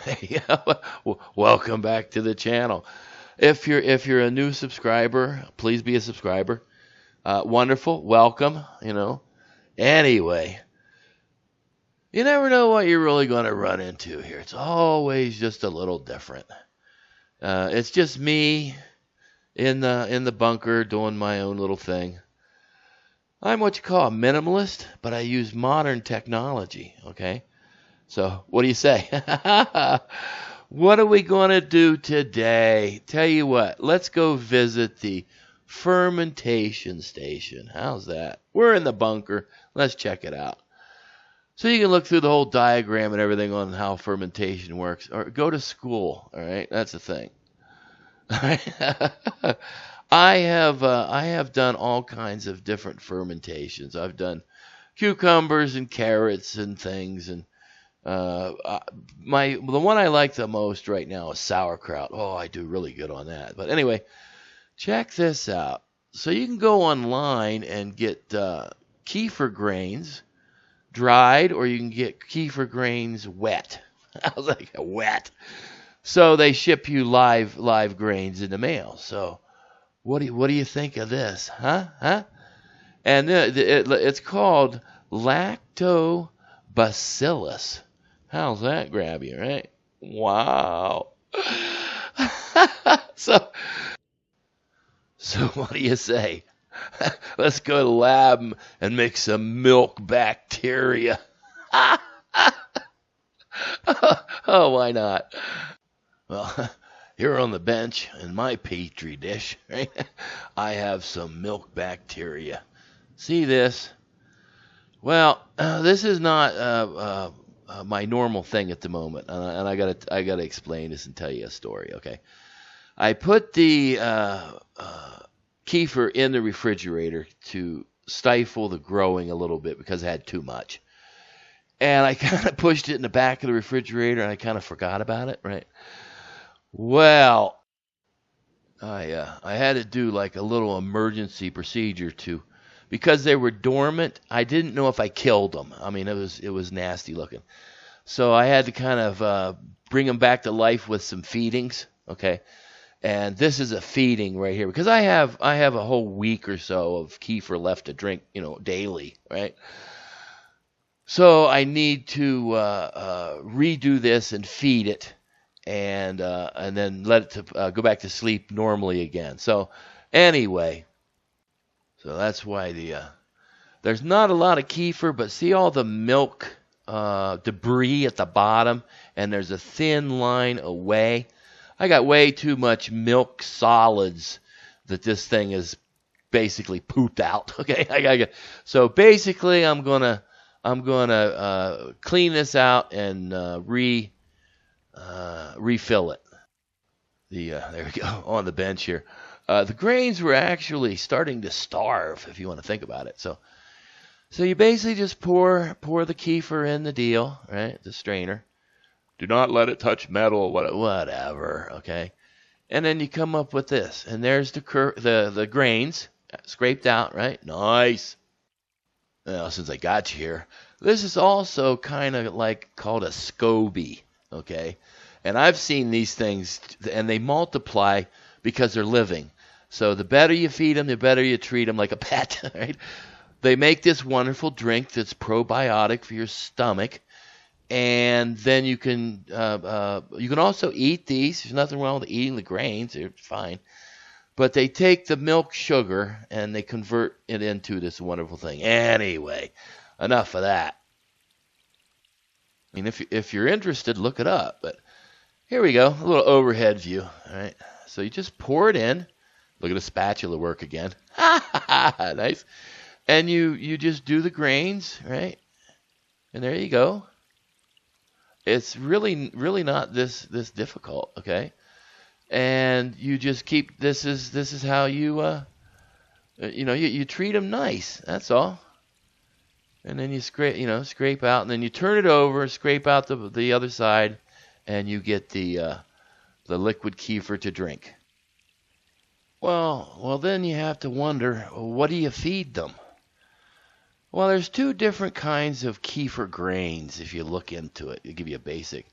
Hey, welcome back to the channel. If you're a new subscriber, please be a subscriber. Wonderful, welcome. Anyway, you never know what you're really going to run into here. It's always just a little different. It's just me in the bunker doing my own little thing. I'm what you call a minimalist, but I use modern technology. Okay, so what do you say? What are we going to do today? Tell you what, let's go visit the fermentation station. How's that? We're in the bunker. Let's check it out. So you can look through the whole diagram and everything on how fermentation works, or go to school. All right, that's the thing. I have done all kinds of different fermentations. I've done cucumbers and carrots and things, and the one I like the most right now is sauerkraut. Oh, I do really good on that. But anyway, check this out. So you can go online and get kefir grains dried, or you can get kefir grains wet. I was like, wet. So they ship you live grains in the mail. So what do you think of this, huh? And it's called Lactobacillus. How's that grab you, right? Wow. So what do you say? Let's go to the lab and make some milk bacteria. Oh, why not? Well, here on the bench in my petri dish, right, I have some milk bacteria. See this? Well, this is not my normal thing at the moment, and I gotta explain this and tell you a story. Okay, I put the kefir in the refrigerator to stifle the growing a little bit because I had too much, and I kind of pushed it in the back of the refrigerator, and I kind of forgot about it. Right. Well, I had to do like a little emergency procedure because they were dormant. I didn't know if I killed them. I mean, it was nasty looking. So I had to kind of bring them back to life with some feedings. Okay, and this is a feeding right here because I have a whole week or so of kefir left to drink, daily, right? So I need to redo this and feed it, and then let it go back to sleep normally again. So anyway, so that's why there's not a lot of kefir, but see all the milk debris at the bottom, and there's a thin line away. I got way too much milk solids that this thing is basically pooped out. Okay, so basically I'm gonna clean this out and refill it. There we go on the bench here. The grains were actually starting to starve, if you want to think about it. So you basically just pour the kefir in the deal, right? The strainer. Do not let it touch metal, whatever, okay? And then you come up with this, and there's the grains scraped out, right? Nice. Now, since I got you here, this is also kind of like called a SCOBY, okay? And I've seen these things, and they multiply because they're living. So the better you feed them, the better you treat them like a pet, right? They make this wonderful drink that's probiotic for your stomach, and then you can also eat these. There's nothing wrong with eating the grains; they're fine. But they take the milk sugar and they convert it into this wonderful thing. Anyway, enough of that. I mean, if you're interested, look it up. But here we go, a little overhead view. All right, so you just pour it in. Look at the spatula work again. Nice. And you just do the grains, right? And there you go. It's really not this difficult, okay? And you just keep this is how you you treat them nice. That's all. And then you scrape out, and then you turn it over, scrape out the other side, and you get the liquid kefir to drink. Well, then you have to wonder, what do you feed them? Well, there's two different kinds of kefir grains if you look into it. I'll give you a basic.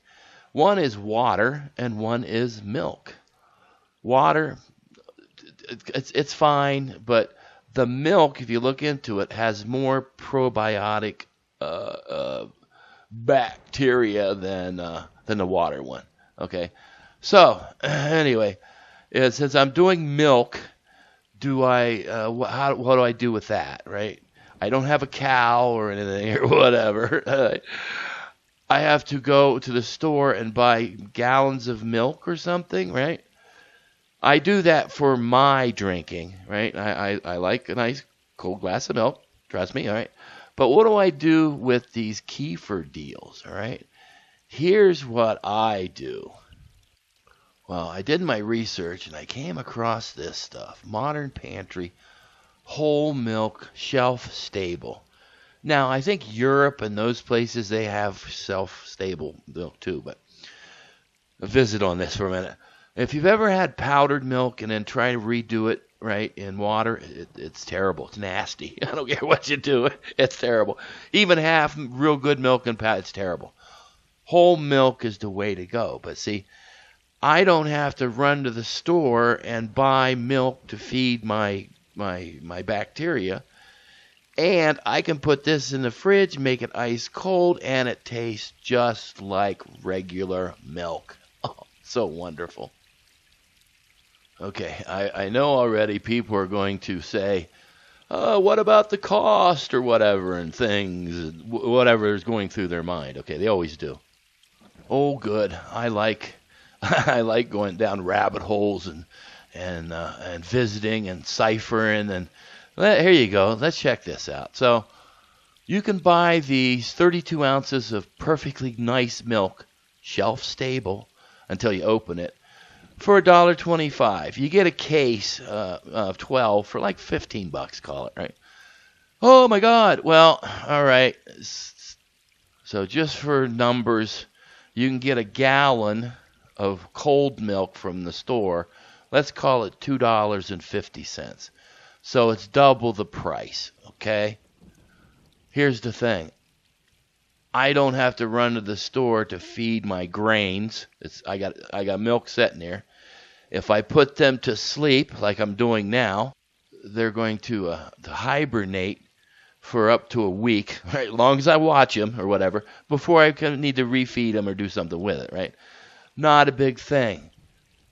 One is water and one is milk. Water, it's fine, but the milk, if you look into it, has more probiotic uh, uh, bacteria than the water one. Okay, so anyway, since I'm doing milk, do I what do I do with that, right? I don't have a cow or anything or whatever. I have to go to the store and buy gallons of milk or something, right? I do that for my drinking, right? I like a nice cold glass of milk, trust me, all right? But what do I do with these kefir deals, all right? Here's what I do. Well, I did my research and I came across this stuff. Modern Pantry, whole milk, shelf stable. Now, I think Europe and those places, they have shelf-stable milk too, but a visit on this for a minute. If you've ever had powdered milk and then try to redo it, right, in water, it's terrible. It's nasty. I don't care what you do. It's terrible. Even half real good milk and powder, it's terrible. Whole milk is the way to go. But see, I don't have to run to the store and buy milk to feed my bacteria. And I can put this in the fridge, make it ice cold, and it tastes just like regular milk. Oh, so wonderful. Okay, I know already people are going to say, what about the cost or whatever and things, whatever is going through their mind. Okay, they always do. Oh, good. I like I like going down rabbit holes and visiting and ciphering and here you go. Let's check this out. So you can buy these 32 ounces of perfectly nice milk, shelf stable until you open it, for $1.25. You get a case of 12 for like $15, call it, right? Oh my God. Well, all right. So just for numbers, you can get a gallon of cold milk from the store. Let's call it $2.50. So it's double the price, okay? Here's the thing. I don't have to run to the store to feed my grains. I got milk sitting there. If I put them to sleep, like I'm doing now, they're going to hibernate for up to a week, right? As long as I watch them or whatever, before I need to refeed them or do something with it, right? Not a big thing.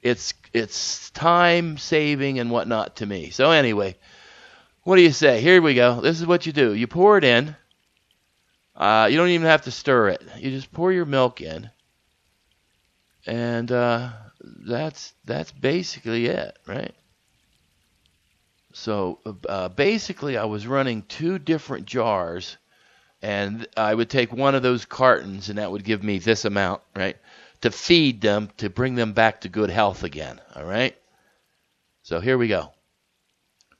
It's time saving and whatnot to me. So anyway, what do you say? Here we go. This is what you do. You pour it in. You don't even have to stir it. You just pour your milk in, and that's basically it, right? So basically, I was running 2 different jars, and I would take one of those cartons, and that would give me this amount, right, to feed them, to bring them back to good health again, all right? So here we go.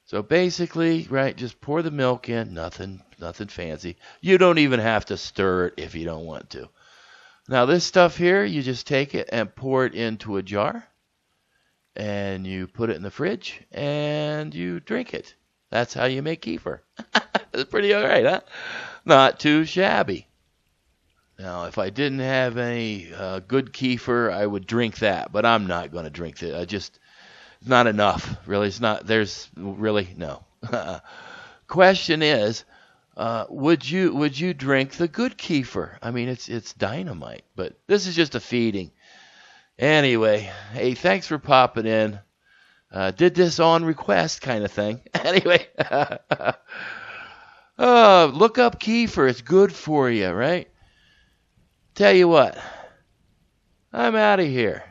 So basically, right, just pour the milk in, nothing fancy. You don't even have to stir it if you don't want to. Now this stuff here, you just take it and pour it into a jar, and you put it in the fridge, and you drink it. That's how you make kefir. It's pretty all right, huh? Not too shabby. Now, if I didn't have any good kefir, I would drink that, but I'm not going to drink that. It's not enough, really. It's not. There's really no. Question is, would you drink the good kefir? I mean, it's dynamite, but this is just a feeding. Anyway, hey, thanks for popping in. Did this on request kind of thing. Anyway, look up kefir. It's good for you, right? Tell you what, I'm out of here.